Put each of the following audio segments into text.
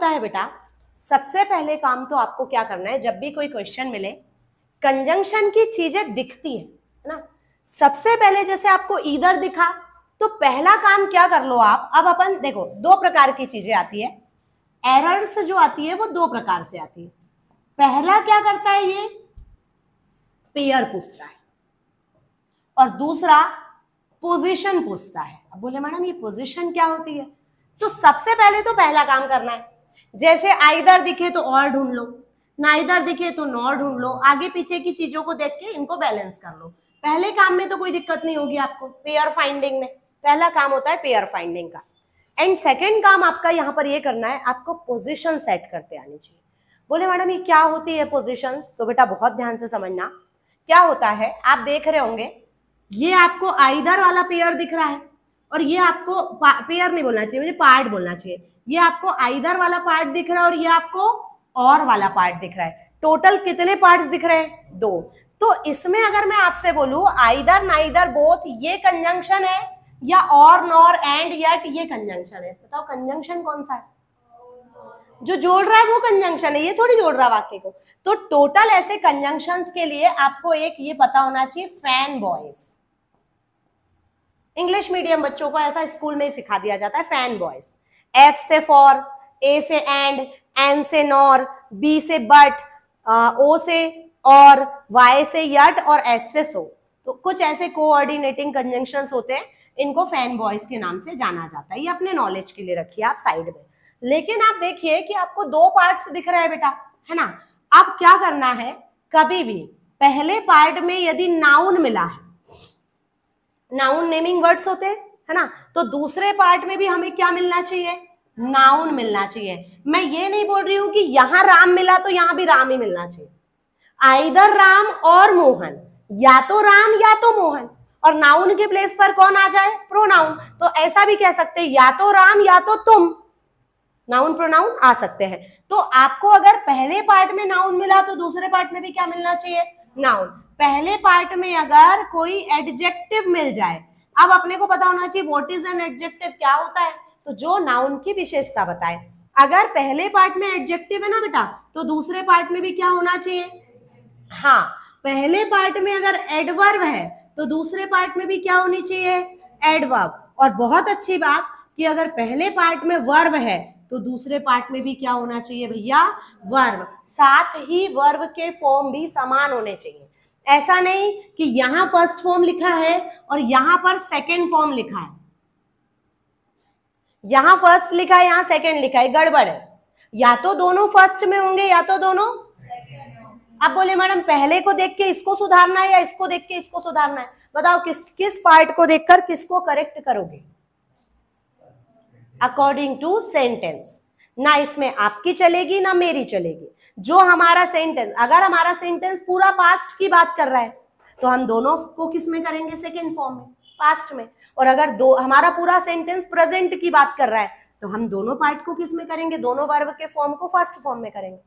होता है बेटा, सबसे पहले काम तो आपको क्या करना है, जब भी कोई क्वेश्चन मिले कंजंक्शन की चीजें दिखती है ना, सबसे पहले जैसे आपको ईदर दिखा तो पहला काम क्या कर लो आप, अब अपन देखो दो प्रकार की चीजें आती है, एरर्स जो आती है वो दो प्रकार से आती है। पहला क्या करता है, ये पेयर पूछता है और दूसरा पोजीशन पूछता है। अब बोले मैडम ये पोजीशन क्या होती है, तो सबसे पहले तो पहला काम करना है, जैसे आइदर दिखे तो और ढूंढ लो, नाइदर दिखे तो नॉर ढूंढ लो, आगे पीछे की चीजों को देख के इनको बैलेंस कर लो। पहले काम में तो कोई दिक्कत नहीं होगी आपको, पेयर फाइंडिंग में पहला काम होता है पेयर फाइंडिंग का। एंड सेकेंड काम आपका यहाँ पर ये करना है, आपको पोजिशन सेट करते आनी चाहिए। बोले मैडम ये क्या होती है पोजिशंस, तो बेटा बहुत ध्यान से समझना क्या होता है। आप देख रहे होंगे ये आपको आइदर वाला पेयर दिख रहा है और ये आपको पेयर नहीं बोलना चाहिए, मुझे पार्ट बोलना चाहिए, ये आपको आइदर वाला पार्ट दिख रहा है और ये आपको और वाला पार्ट दिख रहा है। टोटल कितने पार्ट्स दिख रहे हैं, दो। तो इसमें अगर मैं आपसे बोलूं आइदर नाइदर बोथ ये कंजंक्शन है या और नॉर एंड यट ये कंजंक्शन है, बताओ कंजंक्शन कौन सा है, जो जोड़ रहा है वो कंजंक्शन है, ये थोड़ी जोड़ रहा वाक्य को। तो टोटल ऐसे कंजंक्शंस के लिए आपको एक ये पता होना चाहिए, फैन बॉयज। इंग्लिश मीडियम बच्चों को ऐसा स्कूल में ही सिखा दिया जाता है, फैन बॉयज। एफ से फॉर, ए से एंड, एन से नॉर, बी से बट, ओ से और, वाई से यट और एस से सो। तो कुछ ऐसे कोऑर्डिनेटिंग कंजंक्शंस होते हैं, इनको फैन बॉयज के नाम से जाना जाता है। ये अपने नॉलेज के लिए रखिए आप साइड में। लेकिन आप देखिए कि आपको दो पार्ट्स दिख रहे हैं बेटा, है ना। अब क्या करना है, कभी भी पहले पार्ट में यदि नाउन मिला है, नाउन नेमिंग वर्ड्स होते हैं, है ना, तो दूसरे पार्ट में भी हमें क्या मिलना चाहिए, नाउन मिलना चाहिए। मैं ये नहीं बोल रही हूं कि यहां राम मिला तो यहां भी राम ही मिलना चाहिए। आइदर राम और मोहन, या तो राम या तो मोहन, और नाउन के प्लेस पर कौन आ जाए, प्रोनाउन। तो ऐसा भी कह सकते हैं या तो राम या तो तुम, नाउन प्रोनाउन आ सकते हैं। तो आपको अगर पहले पार्ट में नाउन मिला तो दूसरे पार्ट में भी क्या मिलना चाहिए, नाउन। पहले पार्ट में अगर कोई एडजेक्टिव मिल जाए, अब अपने को पता होना चाहिए व्हाट इज एन एडजेक्टिव, क्या होता है, तो जो नाउन की विशेषता बताए। अगर पहले पार्ट में एडजेक्टिव है ना बेटा, तो दूसरे पार्ट में भी क्या होना चाहिए, हाँ, पहले पार्ट में अगर एडवर्ब है तो दूसरे पार्ट में भी क्या होनी चाहिए, एडवर्ब। और बहुत अच्छी बात कि अगर पहले पार्ट में वर्ब है तो दूसरे पार्ट में भी क्या होना चाहिए भैया, वर्ब। साथ ही वर्ब के फॉर्म भी समान होने चाहिए। ऐसा नहीं कि यहां फर्स्ट फॉर्म लिखा है और यहां पर सेकंड फॉर्म लिखा है, यहां फर्स्ट लिखा है यहां सेकंड लिखा है, गड़बड़ है। या तो दोनों फर्स्ट में होंगे या तो दोनों। अब बोले मैडम पहले को देख के इसको सुधारना है या इसको देख के इसको सुधारना है, बताओ किस किस पार्ट को देखकर किसको करेक्ट करोगे, अकॉर्डिंग टू सेंटेंस। ना इसमें आपकी चलेगी ना मेरी चलेगी। जो हमारा सेंटेंस, अगर हमारा सेंटेंस पूरा पास्ट की बात कर रहा है तो हम दोनों को किस में करेंगे, सेकेंड फॉर्म में, पास्ट में। और अगर दो हमारा पूरा सेंटेंस प्रेजेंट की बात कर रहा है तो हम दोनों पार्ट को किस में करेंगे, दोनों वर्ब के फॉर्म को फर्स्ट फॉर्म में करेंगे।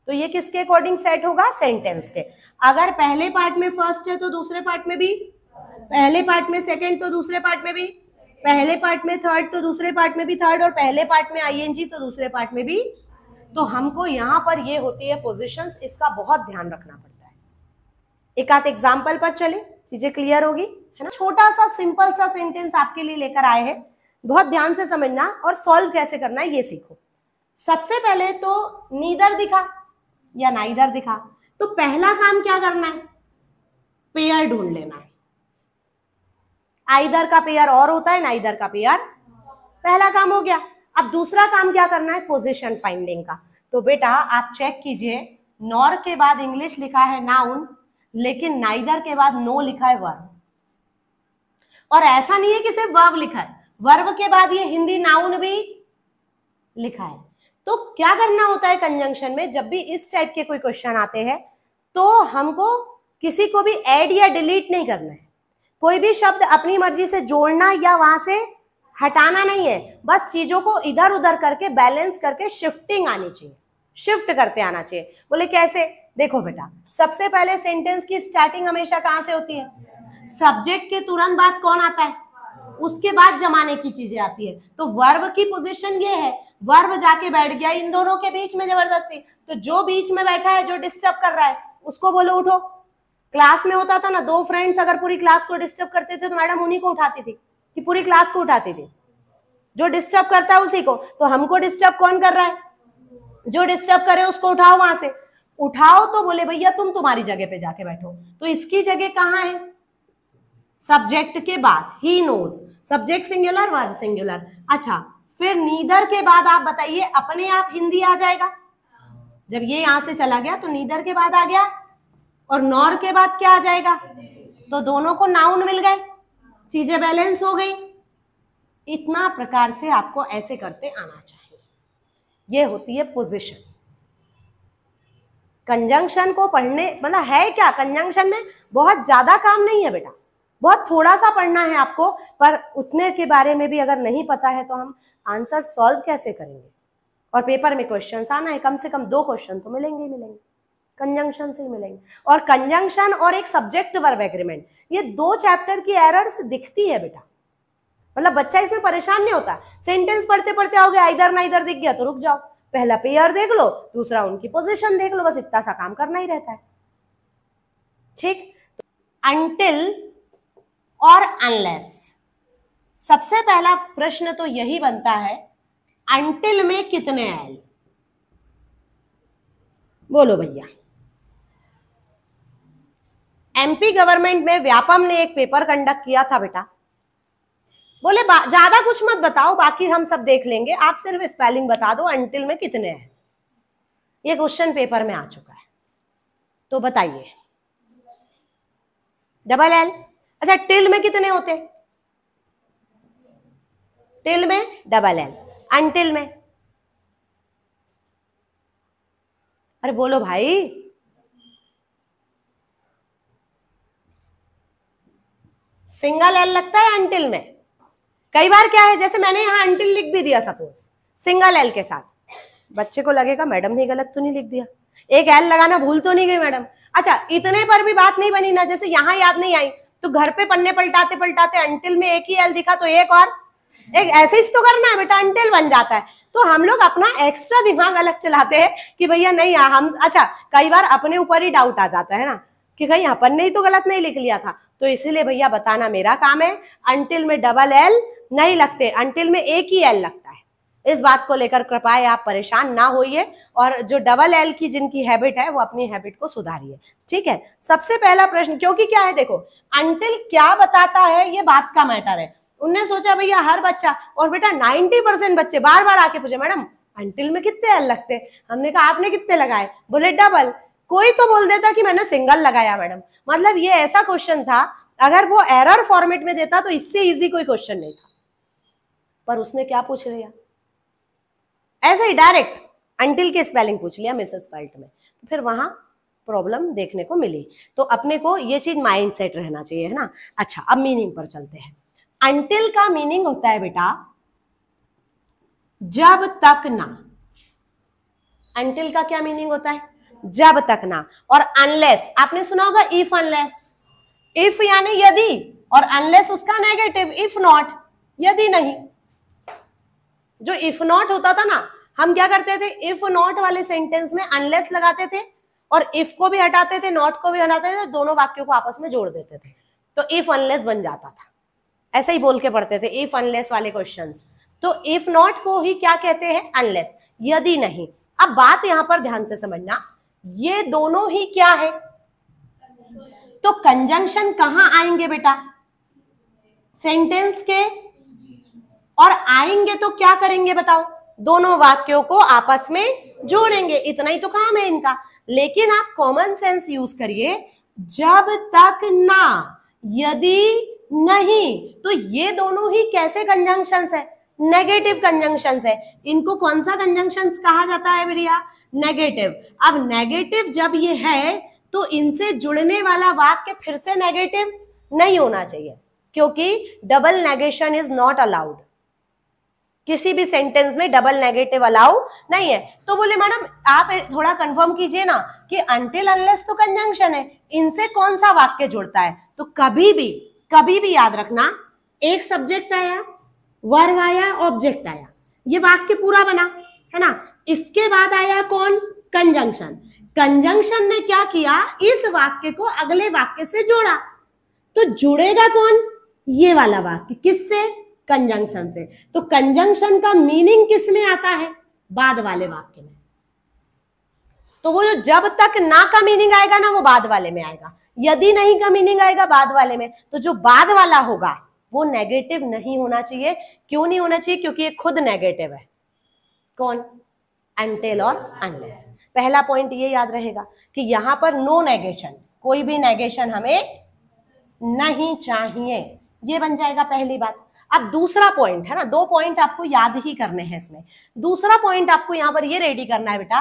तो ये किसके अकॉर्डिंग सेट होगा, सेंटेंस के। अगर पहले पार्ट में फर्स्ट है तो दूसरे पार्ट में भी, पहले पार्ट में सेकंड तो दूसरे पार्ट में भी, पहले पार्ट में थर्ड तो दूसरे पार्ट में भी थर्ड, और पहले पार्ट में आईएनजी तो दूसरे पार्ट में भी। तो हमको यहाँ पर ये होती है पोजीशंस, इसका बहुत ध्यान रखना पड़ता है। एक आध एग्जांपल पर चले, चीजें क्लियर होगी, है ना। छोटा सा सिंपल सा सेंटेंस आपके लिए लेकर आए हैं, बहुत ध्यान से समझना और सॉल्व कैसे करना है ये सीखो। सबसे पहले तो नीदर दिखा या नाइदर दिखा, तो पहला काम क्या करना है, पेयर ढूंढ लेना है। आइदर का पेयर और होता है, नाइदर का पेयर, पहला काम हो गया। अब दूसरा काम क्या करना है, पोजीशन फाइंडिंग का। तो बेटा आप चेक कीजिए, नॉर के बाद इंग्लिश लिखा है नाउन, लेकिन नाइदर के बाद नो लिखा है वर्ब। और ऐसा नहीं है कि सिर्फ वर्ब लिखा है, वर्ब के बाद ये हिंदी नाउन भी लिखा है। तो क्या करना होता है कंजंक्शन में, जब भी इस टाइप के कोई क्वेश्चन आते हैं तो हमको किसी को भी ऐड या डिलीट नहीं करना है। कोई भी शब्द अपनी मर्जी से जोड़ना या वहां से हटाना नहीं है, बस चीजों को इधर उधर करके बैलेंस करके शिफ्टिंग आनी चाहिए, शिफ्ट करते आना चाहिए। बोले कैसे, देखो बेटा सबसे पहले सेंटेंस की स्टार्टिंग हमेशा कहां से होती है, सब्जेक्ट के तुरंत बाद कौन आता है, उसके बाद जमाने की चीजें आती है। तो वर्ब की पोजीशन ये है, वर्ब जाके बैठ गया इन दोनों के बीच में जबरदस्ती, तो जो बीच में बैठा है, जो डिस्टर्ब कर रहा है, उसको बोलो उठो। क्लास में होता था ना, दो फ्रेंड्स अगर पूरी क्लास को डिस्टर्ब करते थे तो मैडम उन्हीं को उठाती थी, कि पूरी क्लास को उठाती थी। जो डिस्टर्ब करता है उसी को, तो हमको डिस्टर्ब कौन कर रहा है? जो डिस्टर्ब करे उसको उठाओ, वहां से उठाओ तो बोले भैया तुम तुम्हारी जगह पे जाके बैठो। तो इसकी जगह कहां है? सब्जेक्ट के बाद, he knows, subject singular, verb singular. अच्छा, फिर नीदर के बाद आप बताइए, अपने आप हिंदी आ जाएगा। जब ये यहां से चला गया तो नीदर के बाद आ गया, और नॉर के बाद क्या आ जाएगा? तो दोनों को नाउन मिल गए, चीजें बैलेंस हो गई। इतना प्रकार से आपको ऐसे करते आना चाहिए। ये होती है पोजीशन। कंजंक्शन को पढ़ने मतलब है क्या, कंजंक्शन में बहुत ज्यादा काम नहीं है बेटा, बहुत थोड़ा सा पढ़ना है आपको, पर उतने के बारे में भी अगर नहीं पता है तो हम आंसर सॉल्व कैसे करेंगे? और पेपर में क्वेश्चंस आना है, कम से कम 2 क्वेश्चन तो मिलेंगे ही मिलेंगे, कंजंक्शन से ही मिलेंगे। और कंजंक्शन और एक सब्जेक्ट वर्ब एग्रीमेंट, ये 2 चैप्टर की एरर्स दिखती है बेटा, मतलब बच्चा इसमें परेशान नहीं होता। सेंटेंस पढ़ते पढ़ते आओगे, इधर ना इधर दिख गया तो रुक जाओ, पहला पेयर देख लो, दूसरा उनकी पोजीशन देख लो, बस इतना सा काम करना ही रहता है। ठीक, अनटिल और अनलेस, सबसे पहला प्रश्न तो यही बनता है, अनटिल में कितने एल? बोलो भैया। एमपी गवर्नमेंट में व्यापम ने एक पेपर कंडक्ट किया था बेटा, बोले ज्यादा कुछ मत बताओ, बाकी हम सब देख लेंगे, आप सिर्फ स्पेलिंग बता दो, अनटिल में कितने हैं। ये क्वेश्चन पेपर में आ चुका है, तो बताइए। Double L. अच्छा, टिल में कितने होते? टिल में डबल एल, अनटिल में? अरे बोलो भाई, सिंगल एल लगता है अनटिल में। कई बार क्या है, जैसे मैंने यहां अनटिल लिख भी दिया सपोज सिंगल एल के साथ, बच्चे को लगेगा मैडम ने गलत तो नहीं लिख दिया, एक एल लगाना भूल तो नहीं गई मैडम। अच्छा, इतने पर भी बात नहीं बनी ना, जैसे यहां याद नहीं आई तो घर पे पन्ने पलटाते पलटाते अनटिल में एक ही एल दिखा तो एक और एक, ऐसे ही तो करना है बेटा, अनटिल बन जाता है। तो हम लोग अपना एक्स्ट्रा दिमाग अलग चलाते हैं कि भैया नहीं हम, अच्छा कई बार अपने ऊपर ही डाउट आ जाता है ना कि कहीं अपन ने ही तो गलत नहीं लिख लिया था, तो इसीलिए भैया बताना मेरा काम है। अनटिल में डबल एल नहीं लगते, अनटिल में एक ही एल लगता है। इस बात को लेकर कृपया आप परेशान ना होइए, और जो डबल एल की जिनकी हैबिट है वो अपनी हैबिट को सुधारिए, ठीक है। सबसे पहला प्रश्न, क्योंकि क्या है देखो, अनटिल क्या बताता है ये बात का मैटर है। उनने सोचा भैया हर बच्चा, और बेटा 90% बच्चे बार बार आके पूछे मैडम अनटिल में कितने एल लगते? हमने कहा आपने कितने लगाए? बोले डबल। कोई तो बोल देता कि मैंने सिंगल लगाया मैडम। मतलब ये ऐसा क्वेश्चन था, अगर वो एरर फॉर्मेट में देता तो इससे इजी कोई क्वेश्चन नहीं था, पर उसने क्या पूछ लिया, ऐसे ही डायरेक्ट अनटिल के स्पेलिंग पूछ लिया मिसेस वर्ल्ड में, तो फिर वहां प्रॉब्लम देखने को मिली। तो अपने को ये चीज माइंड सेट रहना चाहिए, है ना। अच्छा, अब मीनिंग पर चलते हैं। अनटिल का मीनिंग होता है बेटा जब तक ना। अनटिल का क्या मीनिंग होता है? जब तक ना। और अनलेस आपने सुना होगा, इफ अनलेस, इफ यानी यदि, और अनलेस उसका नेगेटिव, इफ नॉट, यदि नहीं। जो इफ नॉट होता था ना, हम क्या करते थे, इफ नॉट वाले सेंटेंस में अनलेस लगाते थे और इफ को भी हटाते थे, नॉट को भी हटाते थे, दोनों वाक्यों को आपस में जोड़ देते थे, तो इफ अनलेस बन जाता था। ऐसे ही बोल के पढ़ते थे इफ अनलेस वाले क्वेश्चंस। तो इफ नॉट को ही क्या कहते हैं? अनलेस, यदि नहीं। अब बात यहां पर ध्यान से समझना, ये दोनों ही क्या है? तो कंजंक्शन कहां आएंगे बेटा? सेंटेंस के, और आएंगे तो क्या करेंगे बताओ? दोनों वाक्यों को आपस में जोड़ेंगे, इतना ही तो काम है इनका। लेकिन आप कॉमन सेंस यूज करिए, जब तक ना, यदि नहीं, तो ये दोनों ही कैसे कंजंक्शंस है? नेगेटिव कंजंक्शंस है। इनको कौन सा कंजंक्शंस कहा जाता है भैया? नेगेटिव। अब नेगेटिव जब ये है तो इनसे जुड़ने वाला वाक्य फिर से नेगेटिव नहीं होना चाहिए, क्योंकि double negation is not allowed. किसी भी सेंटेंस में डबल नेगेटिव अलाउ नहीं है। तो बोले मैडम आप थोड़ा कंफर्म कीजिए ना कि अनटिल अनलेस तो कंजंक्शन है, इनसे कौन सा वाक्य जुड़ता है? तो कभी भी याद रखना, एक सब्जेक्ट आया, वर्ब आया, ऑब्जेक्ट आया, ये वाक्य पूरा बना, है ना। इसके बाद आया कौन, कंजंक्शन। कंजंक्शन ने क्या किया, इस वाक्य को अगले वाक्य से जोड़ा, तो जुड़ेगा कौन, ये वाला वाक्य, किससे, कंजंक्शन से। तो कंजंक्शन का मीनिंग किस में आता है, बाद वाले वाक्य में। तो वो जो जब तक ना का मीनिंग आएगा ना, वो बाद वाले में आएगा। यदि नहीं का मीनिंग आएगा बाद वाले में। तो जो बाद वाला होगा वो नेगेटिव नहीं होना चाहिए। क्यों नहीं होना चाहिए, क्योंकि ये खुद नेगेटिव है। कौन, अनटिल और अनलेस। पहला पॉइंट ये याद रहेगा कि यहां पर नो नेगेशन, कोई भी नेगेशन हमें नहीं चाहिए, ये बन जाएगा पहली बात। अब दूसरा पॉइंट है ना, दो पॉइंट आपको याद ही करने हैं इसमें। दूसरा पॉइंट आपको यहां पर ये रेडी करना है बेटा,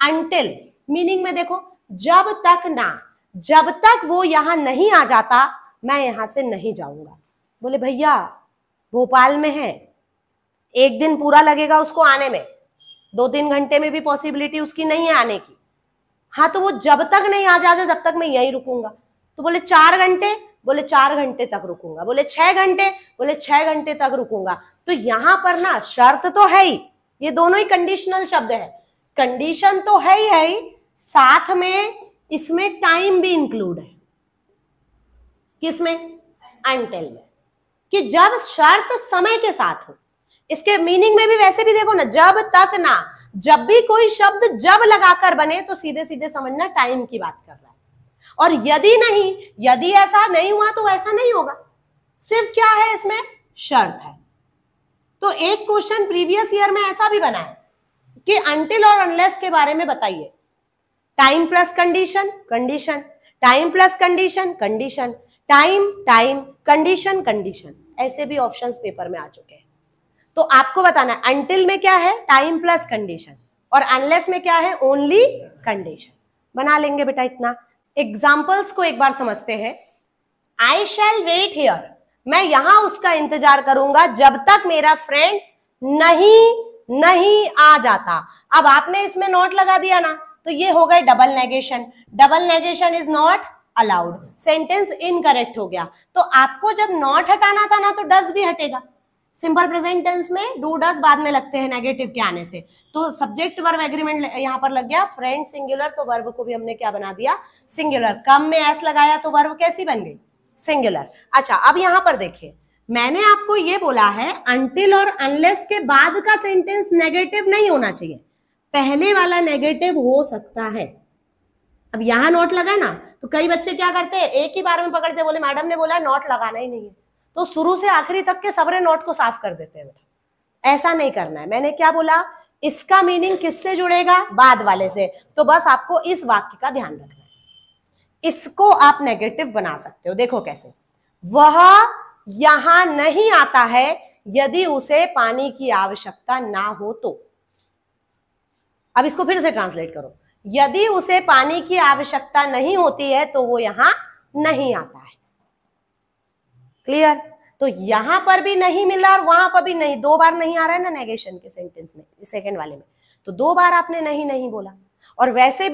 अनटिल मीनिंग में देखो, जब तक ना, जब तक वो यहां नहीं आ जाता मैं यहां से नहीं जाऊंगा। बोले भैया भोपाल में है, एक दिन पूरा लगेगा उसको आने में, 2-3 घंटे में भी पॉसिबिलिटी उसकी नहीं है आने की। हाँ तो वो जब तक नहीं आ जाता जब तक मैं यहीं रुकूंगा। तो बोले 4 घंटे, बोले 4 घंटे तक रुकूंगा। बोले 6 घंटे, बोले 6 घंटे तक रुकूंगा। तो यहां पर ना शर्त तो है ही, ये दोनों ही कंडीशनल शब्द है, कंडीशन तो है ही, साथ में इसमें टाइम भी इंक्लूड है। किसमें, अनटिल में, कि जब शर्त समय के साथ हो। इसके मीनिंग में भी वैसे भी देखो ना, जब तक ना, जब भी कोई शब्द जब लगाकर बने तो सीधे सीधे समझना टाइम की बात कर रहा है। और यदि नहीं, यदि ऐसा नहीं हुआ तो ऐसा नहीं होगा, सिर्फ क्या है इसमें, शर्त है। तो एक क्वेश्चन प्रीवियस ईयर में ऐसा भी बना है कि अनटिल और अनलेस के बारे में बताइए, time plus condition, condition, time plus condition, condition, time, time, condition, condition, ऐसे भी ऑप्शंस पेपर में आ चुके हैं। तो आपको बताना है अनटिल में क्या है, टाइम प्लस कंडीशन, और अनलेस में क्या है, ओनली कंडीशन। बना लेंगे बेटा इतना। एग्जाम्पल्स को एक बार समझते हैं। आई शैल वेट हियर, मैं यहां उसका इंतजार करूंगा जब तक मेरा फ्रेंड नहीं आ जाता। अब आपने इसमें नॉट लगा दिया ना, तो ये हो गए double negation. Double negation is not allowed, sentence incorrect हो गया। तो आपको जब नॉट हटाना था ना, तो डज भी हटेगा। सिंपल प्रेजेंट टेंस में डू डज बाद में लगते हैं नेगेटिव के आने से, तो सब्जेक्ट वर्ब एग्रीमेंट यहां पर लग गया, फ्रेंड सिंगुलर, तो वर्ब को भी हमने क्या बना दिया, सिंगुलर। कम में एस लगाया तो वर्ब कैसी बन गई, सिंगुलर। अच्छा अब यहां पर देखिए, मैंने आपको ये बोला है अनटिल और अनलेस के बाद का सेंटेंस नेगेटिव नहीं होना चाहिए, पहले वाला नेगेटिव हो सकता है। अब यहां नोट लगा ना, तो कई बच्चे क्या करते हैं, एक ही बार में पकड़ते, बोले मैडम ने बोला नोट लगाना ही नहीं है, तो शुरू से आखिरी तक के सबरे नोट को साफ कर देते हैं बेटा। ऐसा नहीं करना है। मैंने क्या बोला, इसका मीनिंग किससे जुड़ेगा, बाद वाले से। तो बस आपको इस वाक्य का ध्यान रखना है, इसको आप नेगेटिव बना सकते हो। देखो कैसे, वह यहां नहीं आता है यदि उसे पानी की आवश्यकता ना हो तो। अब इसको फिर से ट्रांसलेट करो, यदि उसे पानी की आवश्यकता नहीं होती है तो वो यहां नहीं आता है। क्लियर। तो यहां पर भी नहीं मिला और वहां पर भी नहीं, 2 बार नहीं आ रहा है ना नेगेशन के सेंटेंस में, सेकंड वाले में, तो 2 बार आपने नहीं बोला। और वैसे